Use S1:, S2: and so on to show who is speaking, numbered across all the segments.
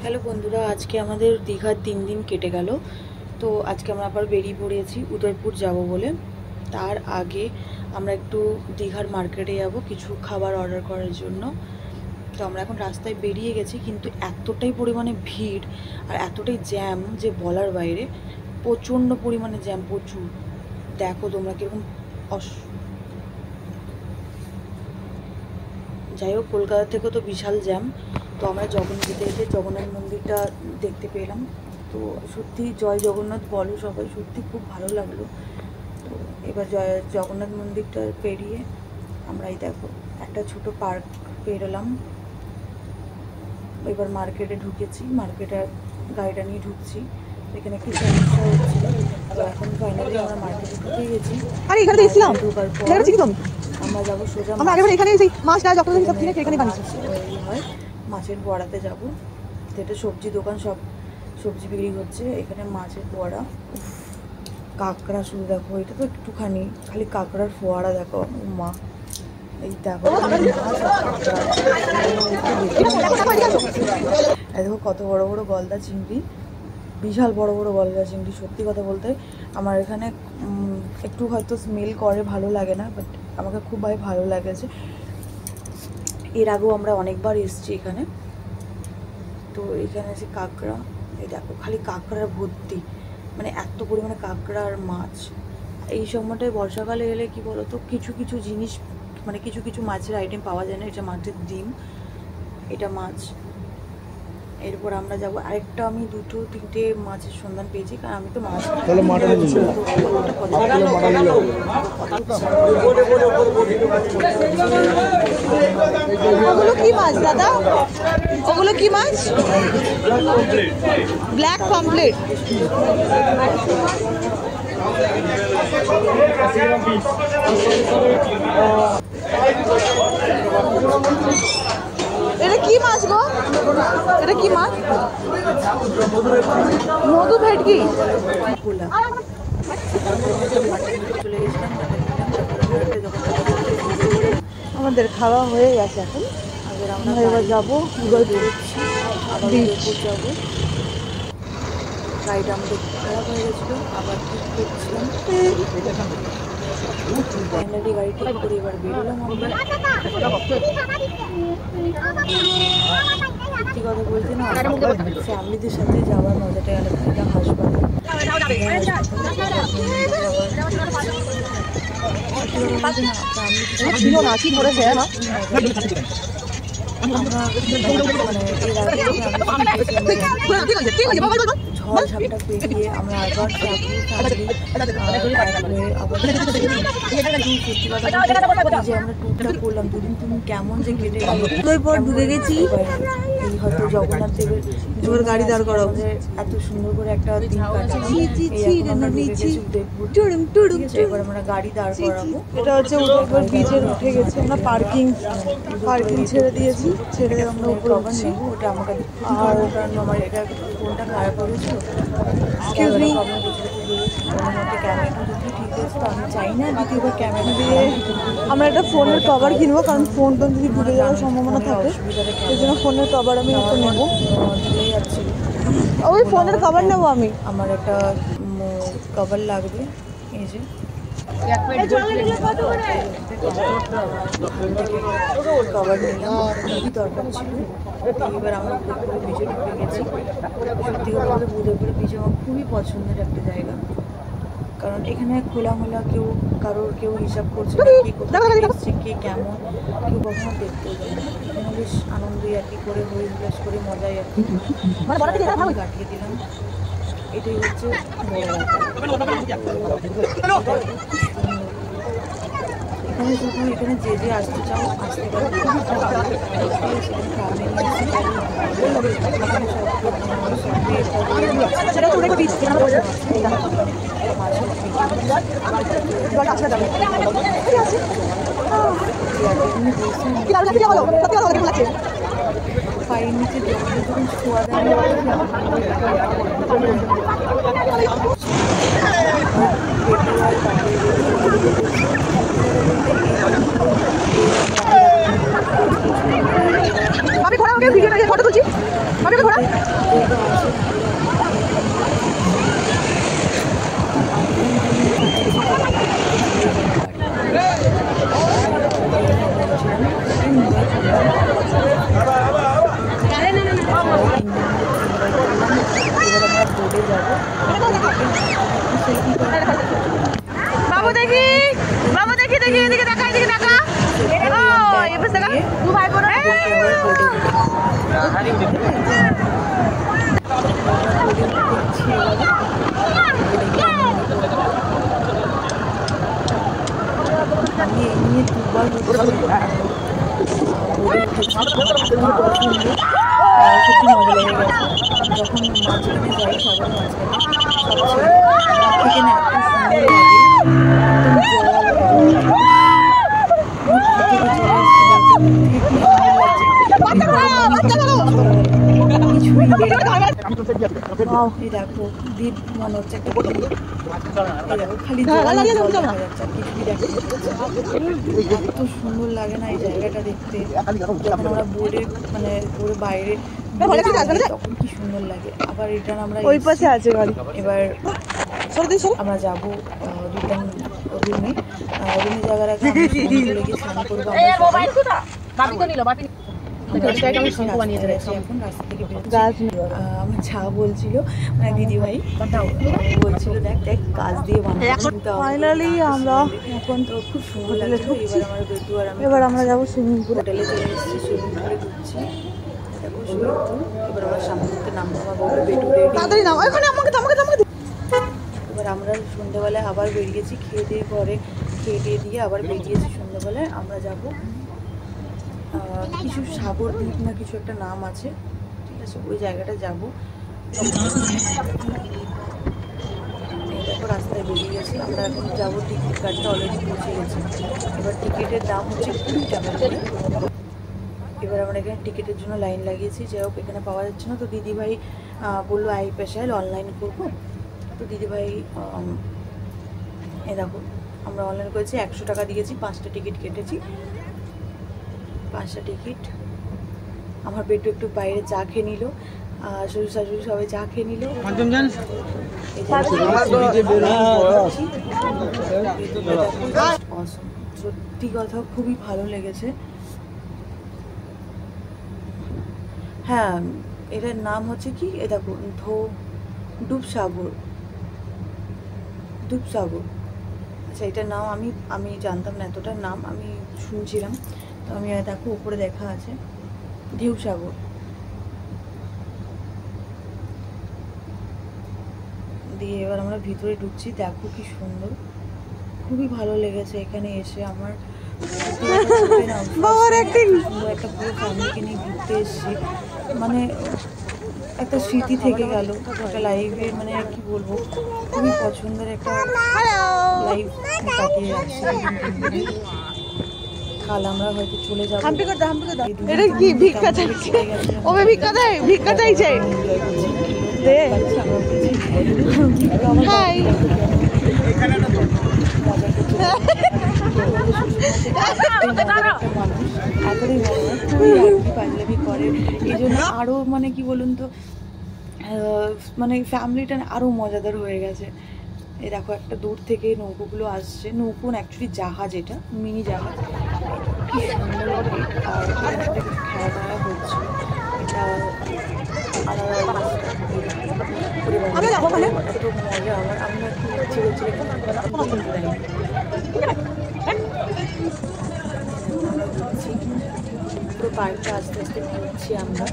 S1: Hello বন্ধুরা, আজকে আমাদের দীঘার 3 দিন কেটে গেল। তো আজকে আমরা আবার বেরিয়ে পড়েছি উদয়পুর যাব বলে। তার আগে আমরা একটু দীঘার মার্কেটে যাব কিছু খাবার অর্ডার করার জন্য। তো আমরা এখন রাস্তায় বেরিয়ে গেছি, কিন্তু এতটাই পরিমাণে ভিড় আর এতটাই জ্যাম যে বলার বাইরে। প্রচণ্ড পরিমাণে জ্যাম, প্রচুর। দেখো তোমরা কীরকম যাই হোক, কলকাতা থেকেও তো বিশাল জ্যাম। তো আমরা যেতে যেতে জগন্নাথ মন্দিরটা দেখতে পেলাম। তো সত্যি জয় জগন্নাথ বলো সবাই, সত্যি খুব ভালো লাগলো। তো এবার জগন্নাথ মন্দিরটা পেরিয়ে আমরা এই দেখো একটা ছোট পার্ক পেরোলাম। এবার মার্কেটে ঢুকেছি, মার্কেটে গাড়িটা নিয়ে ঢুকছি। এখানে একটু সমস্যা হচ্ছিল, তো এখন ফাইনালি আমরা মার্কেটে ঢুকে গেছি। ঢোকার পর আমরা যাবো সোজা হয় মাছের বড়াতে যাবো। যেটা সবজি দোকান, সব সবজি বিক্রি হচ্ছে। এখানে মাছের বড়া, কাঁকড়া, শুধু দেখো এটা তো একটুখানি খালি কাঁকড়ার ফোয়ারা দেখো। মা এই দেখো দেখো কত বড় বড় গলদা চিংড়ি, বিশাল বড় বড় গলদা চিংড়ি। সত্যি কথা বলতে আমার এখানে একটু হয়তো স্মেল করে, ভালো লাগে না, বাট আমাকে খুব ভালো লাগেছে। এর আগেও আমরা অনেকবার এসেছি এখানে। তো এখানে আছে কাঁকড়া, এই দেখো খালি কাঁকড়ার ভর্তি, মানে এত পরিমাণে কাঁকড়া আর মাছ। এই সময়টায় বর্ষাকালে এলে কি বলতো, কিছু কিছু জিনিস মানে কিছু কিছু মাছের আইটেম পাওয়া যায় না। এটা মাছের ডিম, এটা মাছ। এরপর আমরা যাব আরেকটা, আমি 2-3টে মাছের সন্ধান পেয়েছি, কারণ আমি তো মাছ
S2: ওগুলো কি মাছ দাদা? ওগুলো কি মাছ? Black pomfret. এটা কি মাছ গো? এটা কি মাছ? মধু ভেটকি। আমাদের খাওয়া হয়ে গেছে এখন। আমরা এবার যাবো উদয়পুর, উদয়পুর যাবো।
S1: গাড়িটা আমাদের খারাপ হয়ে গেছিলো, আবার ঠিক করছিলাম। ফাইনালি গাড়ি ঠিক করে এবার বেরোলাম আমরা। সত্যি কথা বলতে না, ফ্যামিলিদের সাথে যাওয়ার মজাটাই আলাদা। এটা হাসপাতাল
S2: ছিল না, কি করেছে
S1: আমরা ঝড় ঝাপটা পেরিয়ে আমরা আবার যে আমরা টুরটা করলাম 2 দিন কেমন যে কেটে পর ঢুকে গেছি। এই হয়তো জগন্নাথ দেবের জোর গাড়ি দাঁড় করা এত সুন্দর করে একটা দিন এবার আমরা গাড়ি দাঁড় করাবো।
S2: এটা হচ্ছে উদয়পুর বিচের উঠে গেছি আমরা, পার্কিং ছেড়ে দিয়েছি। ছেড়ে আমরা উপরে
S1: নেবো, ওটা আমাকে আর আমার এটা ফোনটা খারাপ হয়ে গেছিলো। ক্যামেরাটা ঠিক আছে, তো আমি চাই না দ্বিতীয়বার ক্যামেরা দিয়ে
S2: আমরা একটা ফোনের কভার কিনবো, কারণ ফোন টোন যদি ডুবে যাওয়ার সম্ভাবনা থাকে, এই জন্য ফোনের কভার আমি একটু নেবো।
S1: চলে যাচ্ছি,
S2: ওই ফোনের কভার নেবো আমি।
S1: আমার একটা কভার লাগবে, এই যে কভার নিলাম, খুবই দরকার ছিল। এবার আমরা উদয়পুরে বিচে ঢুকে গেছি। সত্যি কথা বলতে উদয়পুরে বিচ আমার খুবই পছন্দের একটা জায়গা, কারণ এখানে খোলামেলা, কেউ হিসাব করছে না কে কোথায় এসছে, কে কেমন, কেউ কখনো দেখতেও যায় না। এখানে বেশ আনন্দই আর কি করে, হই হুল্লাস করে মজাই আর কি কাটিয়ে দিলাম। এটাই হচ্ছে বড় ব্যাপার। এখানে শুধু এখানে যে আসতে চাও আসতে পারো, পায়ের নিচে যখন ছোঁয়া দেয়
S2: আমি ফটো তুলছি। বাবু দেখি বাবু দেখি দেখি এদিকে দেখা এদিকে দেখা এই বস দেখা দু ভাই বোন
S1: আমি এই নিয়ে দুবার সত্যি মজা লেগে গেছে যখন মাঝখানে যাই সাগর মাঝখানে থেকে না দেখো দ্বীপ মনে হচ্ছে একটা খালি এত সুন্দর লাগে না এই জায়গাটা দেখতে যখন আমরা বোর্ডে মানে বোর্ডের বাইরে তখন কি সুন্দর লাগে আবার রিটার্ন আমরা
S2: ওই পাশে আছে গাড়ি
S1: এবার আমরা যাবো রিটার্ন রুমে রুমে যাওয়ার আগে গিয়ে স্নান করবো এখন রাস্তা থেকে আমার যা বলছিল মানে দিদিভাই বলছিল দেখ দেখ কাজ দিয়ে
S2: ফাইনালি আমরা
S1: এখন তো খুব সুন্দর লাগছে এবার আমার বেটু আর আমি
S2: এবার আমরা যাবো সুইমিং পুল
S1: হোটেলে চলে এসেছি সুইমিং পুলে ঢুকছি দেখো সুইমিং পুল এবার আমার সামনে থেকে নামবো আমার বড় বেটু রেডি এবার আমরা সন্ধ্যেবেলায় আবার বেরিয়েছি খেয়ে দিয়ে আবার বেরিয়েছি সন্ধ্যেবেলায় আমরা যাব কিছু সাগর দ্বীপ না কিছু একটা নাম আছে ঠিক আছে ওই জায়গাটা যাবো দেখো রাস্তায় বেরিয়ে গেছি আমরা এখন যাবো টিকিট কাটতে অলরেডি পৌঁছে গেছি এবার টিকিটের দাম হচ্ছে 20 টাকা করে এবার আমরা এখানে টিকিটের জন্য লাইন লাগিয়েছি যাই হোক এখানে পাওয়া যাচ্ছে না তো দিদিভাই বললো আই পেশায় অনলাইন করবো তো দিদিভাই এই দেখো আমরা অনলাইন করেছি 100 টাকা দিয়েছি 5টা টিকিট কেটেছি 5টা টিকিট আমার বেটু একটু বাইরে চা খেয়ে নিল শ্বশুর শাশুড়ি সবাই চা খেয়ে নিল সত্যি কথা খুবই ভালো লেগেছে হ্যাঁ এটার নাম হচ্ছে কি এ দেখো ডুবসাগর আচ্ছা এটার নাম আমি জানতাম না এতটার নাম আমি শুনছিলাম তো আমি দেখো উপরে দেখা আছে ঢেউসাগর দিয়ে এবার আমরা ভিতরে ঢুকছি দেখো কি সুন্দর খুবই ভালো লেগেছে এখানে এসে আমার একটা পুরো ফ্যামিলিকে নিয়ে ঘুরতে এসেছি মানে একটা স্মৃতি থেকে গেল একটা লাইফে মানে কি বলবো খুবই পছন্দের একটা লাইফ কাটিয়ে আসছি কাল আমরা হয়তো চলে যাবো
S2: এটা কি ভিক্ষা চাইছে ও ভিক্ষা দেয় ভিক্ষা চাইছে দে হাই
S1: পাঞ্জাবি করে এই জন্য আরও মানে কি বলুন তো মানে ফ্যামিলিটা আরও মজাদার হয়ে গেছে এই দেখো একটা দূর থেকে নৌকোগুলো আসছে নৌকো অ্যাকচুয়ালি জাহাজ এটা মিনি জাহাজ কি সুন্দর লাগে আর একটা খেলা টেলা হচ্ছে এটা আলাদা এত মজা আমার আমি একটু ইচ্ছে করছি আমরা ঘুরছি পুরো পার্কটা আস্তে আস্তে ঘুরছি আমরা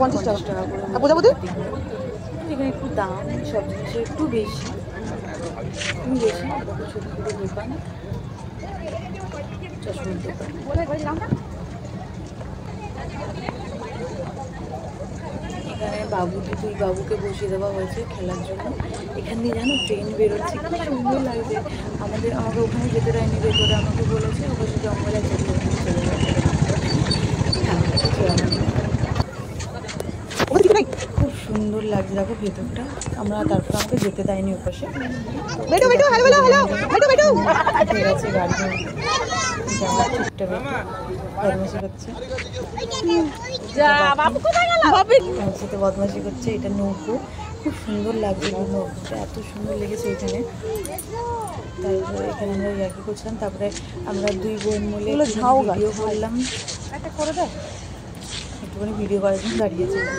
S2: পঞ্চাশ টাকা করে
S1: এখানে একটু দাম সব জিনিসের একটু বেশি ছোটো ছোটো দোকান চশমার দোকান এখানে বাবুকে বসিয়ে দেওয়া হয়েছে খেলার জন্য এখান দিয়ে জানো ট্রেন বেরোচ্ছে খুব সুন্দর লাগছে আমাকে ওখানে যেতে দেয়নি ভেতরে আমাকে বলেছে অবশ্য জঙ্গলে যেতে খুব সুন্দর লাগছে দেখো ভেতরটা আমরা তারপর আমাকে যেতে দেয়নি ওপাশে ঠিক আছে গাড়ি এটা আমার ছোট্ট বেটি বদমাশি করছে, আমার সাথে বদমাশি করছে। এটা নৌকো, খুব সুন্দর লাগছে নৌকোটা, এত সুন্দর লেগেছে এখানে। তারপরে এখানে আমরা ইয়ার্কি করছিলাম, তারপরে আমরা দুই বোন মিলে ভিডিও করলাম, একটুখানি ভিডিও করার জন্য দাঁড়িয়েছিলাম।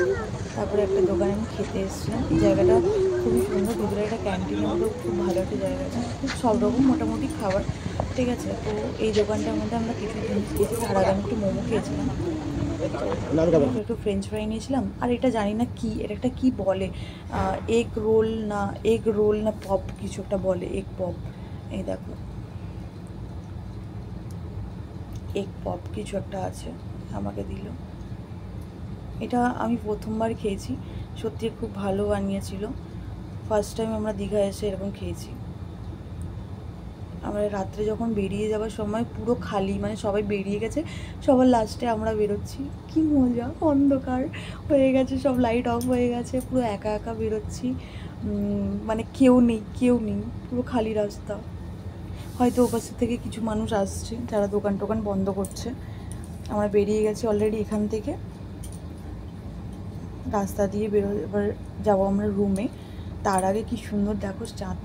S1: তারপরে একটা দোকানে আমি খেতে এসেছিলাম। এই জায়গাটা খুবই সুন্দর, ভিতরে একটা ক্যান্টিনের মধ্যে খুব ভালো একটা জায়গাটা, খুব সব রকম মোটামুটি খাবার, ঠিক আছে। তো এই দোকানটার মধ্যে আমরা কিছু জিনিস খেয়েছি, তার আগে আমি একটু মোমো খেয়েছিলাম, একটু ফ্রেঞ্চ ফ্রাই নিয়েছিলাম। আর এটা জানি না কি, এটা একটা কী বলে, এগ রোল না পপ কিছু একটা বলে, এগ পপ। এই দেখো এগ পপ কিছু একটা আছে, আমাকে দিল। এটা আমি প্রথমবার খেয়েছি, সত্যি খুব ভালো বানিয়েছিল। ফার্স্ট টাইম আমরা দীঘা এসে এরকম খেয়েছি। আমরা রাত্রে যখন বেরিয়ে যাওয়ার সময় পুরো খালি, মানে সবাই বেরিয়ে গেছে, সবার লাস্টে আমরা বেরোচ্ছি, কি মজা, অন্ধকার হয়ে গেছে, সব লাইট অফ হয়ে গেছে, পুরো একা একা বেরোচ্ছি, মানে কেউ নেই, পুরো খালি রাস্তা। হয়তো ওপাশ থেকে কিছু মানুষ আসছে যারা দোকান টোকান বন্ধ করছে। আমরা বেরিয়ে গেছি অলরেডি এখান থেকে, রাস্তা দিয়ে এবার যাবো আমরা রুমে। তার আগে কি সুন্দর দেখো চাঁদ।